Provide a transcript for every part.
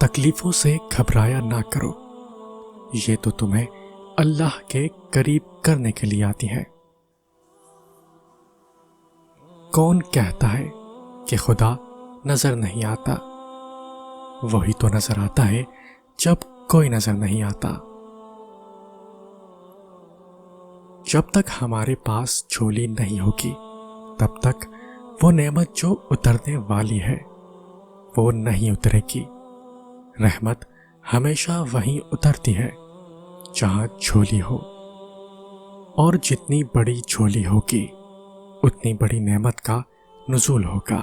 تکلیفوں سے گھبرایا نہ کرو، یہ تو تمہیں اللہ کے قریب کرنے کے لیے آتی ہیں۔ کون کہتا ہے کہ خدا نظر نہیں آتا؟ وہی تو نظر آتا ہے جب کوئی نظر نہیں آتا۔ جب تک ہمارے پاس جھولی نہیں ہوگی تب تک وہ نعمت جو اترنے والی ہے وہ نہیں اترے گی۔ رحمت ہمیشہ وہیں اترتی ہے جہاں جھولی ہو، اور جتنی بڑی جھولی ہوگی اتنی بڑی نعمت کا نزول ہوگا۔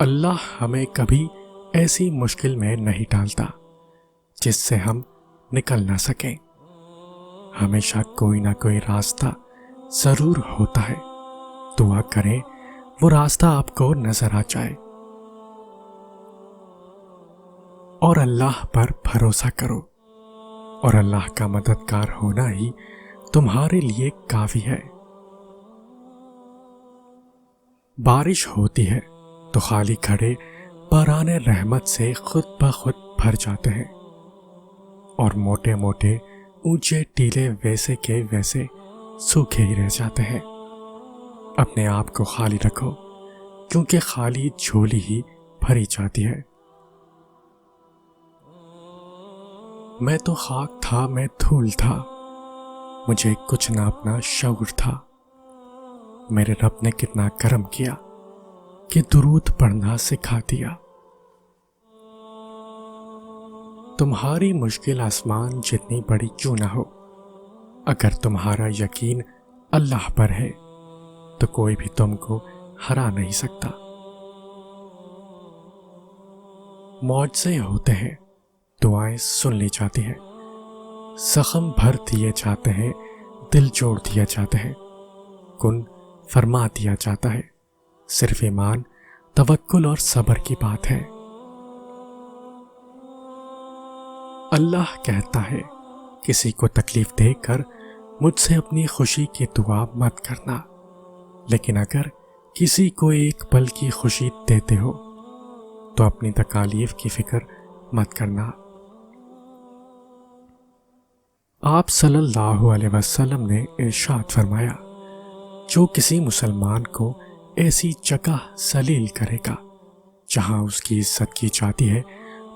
اللہ ہمیں کبھی ایسی مشکل میں نہیں ڈالتا جس سے ہم نکل نہ سکیں۔ ہمیشہ کوئی نہ کوئی راستہ ضرور ہوتا ہے۔ دعا کریں وہ راستہ آپ کو نظر آ جائے، اور اللہ پر بھروسہ کرو، اور اللہ کا مددگار ہونا ہی تمہارے لیے کافی ہے۔ بارش ہوتی ہے تو خالی گھڑے باران رحمت سے خود بخود بھر جاتے ہیں، اور موٹے موٹے اونچے ٹیلے ویسے کے ویسے سوکھے ہی رہ جاتے ہیں۔ اپنے آپ کو خالی رکھو، کیونکہ خالی جھولی ہی بھری جاتی ہے۔ میں تو خاک تھا، میں دھول تھا، مجھے کچھ نہ اپنا شعور تھا۔ میرے رب نے کتنا کرم کیا کہ درود پڑھنا سکھا دیا۔ تمہاری مشکل آسمان جتنی بڑی کیوں نہ ہو، اگر تمہارا یقین اللہ پر ہے تو کوئی بھی تم کو ہرا نہیں سکتا۔ معجزے ہوتے ہیں، دعائیں سن لی جاتی ہیں، زخم بھر دیے جاتے ہیں، دل جوڑ دیا جاتا ہے، کن فرما دیا جاتا ہے۔ صرف ایمان، توکل اور صبر کی بات ہے۔ اللہ کہتا ہے کسی کو تکلیف دے کر مجھ سے اپنی خوشی کی دعا مت کرنا، لیکن اگر کسی کو ایک پل کی خوشی دیتے ہو تو اپنی تکالیف کی فکر مت کرنا۔ آپ صلی اللہ علیہ وسلم نے ارشاد فرمایا، جو کسی مسلمان کو ایسی جگہ ذلیل کرے گا جہاں اس کی عزت کی جاتی ہے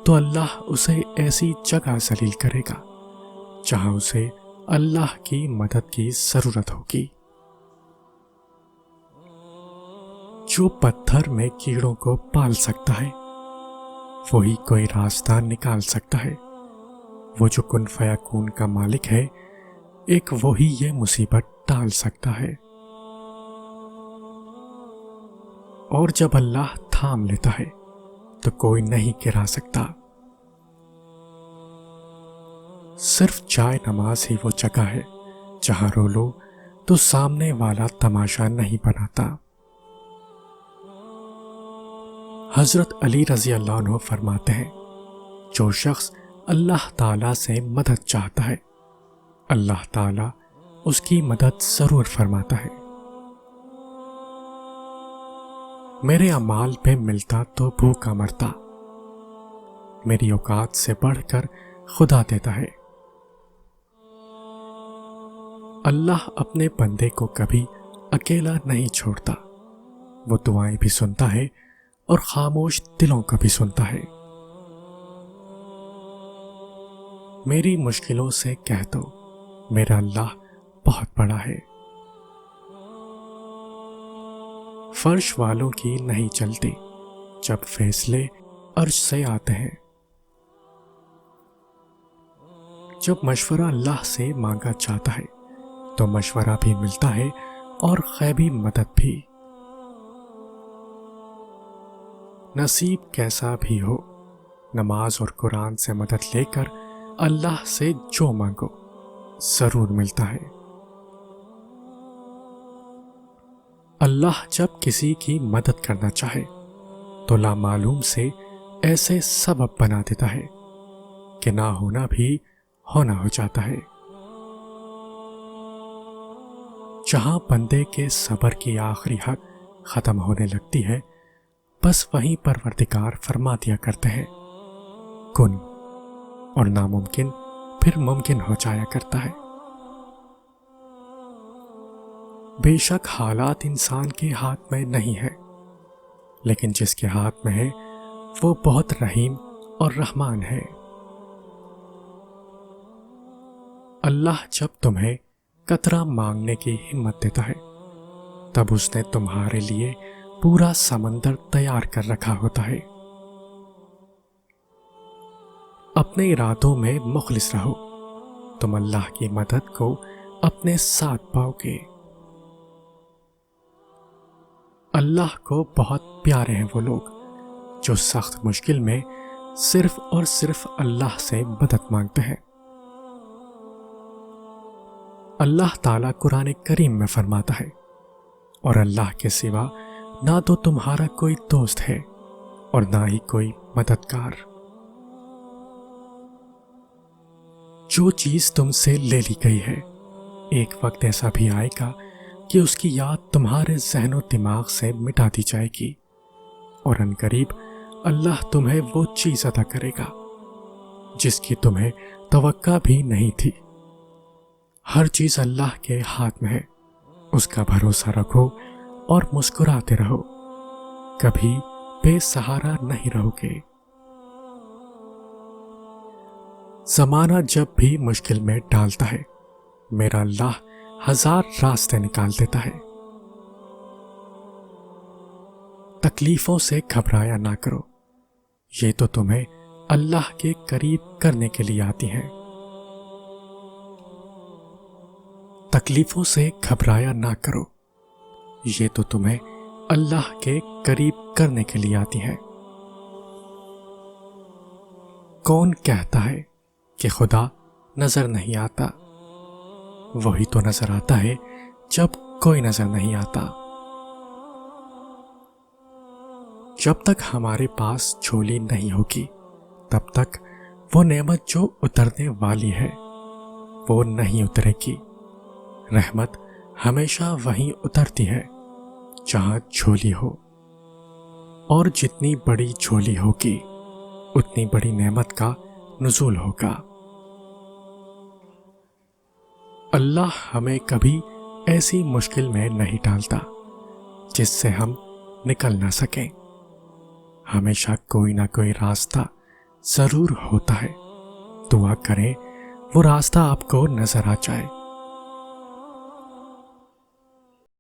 تو اللہ اسے ایسی جگہ ذلیل کرے گا جہاں اسے اللہ کی مدد کی ضرورت ہوگی۔ جو پتھر میں کیڑوں کو پال سکتا ہے وہی کوئی راستہ نکال سکتا ہے۔ وہ جو کن فیکون کا مالک ہے، ایک وہی یہ مصیبت ٹال سکتا ہے، اور جب اللہ تھام لیتا ہے تو کوئی نہیں گرا سکتا۔ صرف جائے نماز ہی وہ جگہ ہے جہاں رو لو تو سامنے والا تماشا نہیں بناتا۔ حضرت علی رضی اللہ عنہ فرماتے ہیں، جو شخص اللہ تعالیٰ سے مدد چاہتا ہے اللہ تعالیٰ اس کی مدد ضرور فرماتا ہے۔ میرے اعمال پہ ملتا تو بھوکا مرتا، میری اوقات سے بڑھ کر خدا دیتا ہے۔ اللہ اپنے بندے کو کبھی اکیلا نہیں چھوڑتا، وہ دعائیں بھی سنتا ہے اور خاموش دلوں کو بھی سنتا ہے۔ میری مشکلوں سے کہہ دو میرا اللہ بہت بڑا ہے۔ فرش والوں کی نہیں چلتی جب فیصلے عرش سے آتے ہیں۔ جب مشورہ اللہ سے مانگا جاتا ہے تو مشورہ بھی ملتا ہے اور غیبی مدد بھی۔ نصیب کیسا بھی ہو، نماز اور قرآن سے مدد لے کر اللہ سے جو مانگو ضرور ملتا ہے۔ اللہ جب کسی کی مدد کرنا چاہے تو لامعلوم سے ایسے سبب بنا دیتا ہے کہ نہ ہونا بھی ہونا ہو جاتا ہے۔ جہاں بندے کے صبر کی آخری حد ختم ہونے لگتی ہے بس وہیں پروردگار فرما دیا کرتے ہیں کن، اور ناممکن پھر ممکن ہو جایا کرتا ہے۔ بے شک حالات انسان کے ہاتھ میں نہیں ہے، لیکن جس کے ہاتھ میں ہے وہ بہت رحیم اور رحمان ہے۔ اللہ جب تمہیں قطرہ مانگنے کی ہمت دیتا ہے تب اس نے تمہارے لیے پورا سمندر تیار کر رکھا ہوتا ہے۔ اپنے ارادوں میں مخلص رہو، تم اللہ کی مدد کو اپنے ساتھ پاؤ گے۔ اللہ کو بہت پیارے ہیں وہ لوگ جو سخت مشکل میں صرف اور صرف اللہ سے مدد مانگتے ہیں۔ اللہ تعالیٰ قرآن کریم میں فرماتا ہے، اور اللہ کے سوا نہ تو تمہارا کوئی دوست ہے اور نہ ہی کوئی مددگار۔ جو چیز تم سے لے لی گئی ہے ایک وقت ایسا بھی آئے گا کہ اس کی یاد تمہارے ذہن و دماغ سے مٹا دی جائے گی، اور عنقریب اللہ تمہیں وہ چیز عطا کرے گا جس کی تمہیں توقع بھی نہیں تھی۔ ہر چیز اللہ کے ہاتھ میں ہے، اس کا بھروسہ رکھو اور مسکراتے رہو، کبھی بے سہارا نہیں رہو گے۔ زمانہ جب بھی مشکل میں ڈالتا ہے میرا اللہ ہزار راستے نکال دیتا ہے۔ تکلیفوں سے گھبرایا نہ کرو، یہ تو تمہیں اللہ کے قریب کرنے کے لیے آتی ہیں۔ تکلیفوں سے گھبرایا نہ کرو، یہ تو تمہیں اللہ کے قریب کرنے کے لیے آتی ہیں۔ کون کہتا ہے کہ خدا نظر نہیں آتا؟ وہی تو نظر آتا ہے جب کوئی نظر نہیں آتا۔ جب تک ہمارے پاس جھولی نہیں ہوگی تب تک وہ نعمت جو اترنے والی ہے وہ نہیں اترے گی۔ رحمت ہمیشہ وہیں اترتی ہے جہاں جھولی ہو، اور جتنی بڑی جھولی ہوگی اتنی بڑی نعمت کا نزول ہوگا۔ اللہ ہمیں کبھی ایسی مشکل میں نہیں ڈالتا جس سے ہم نکل نہ سکیں۔ ہمیشہ کوئی نہ کوئی راستہ ضرور ہوتا ہے، دعا کریں وہ راستہ آپ کو نظر آ جائے۔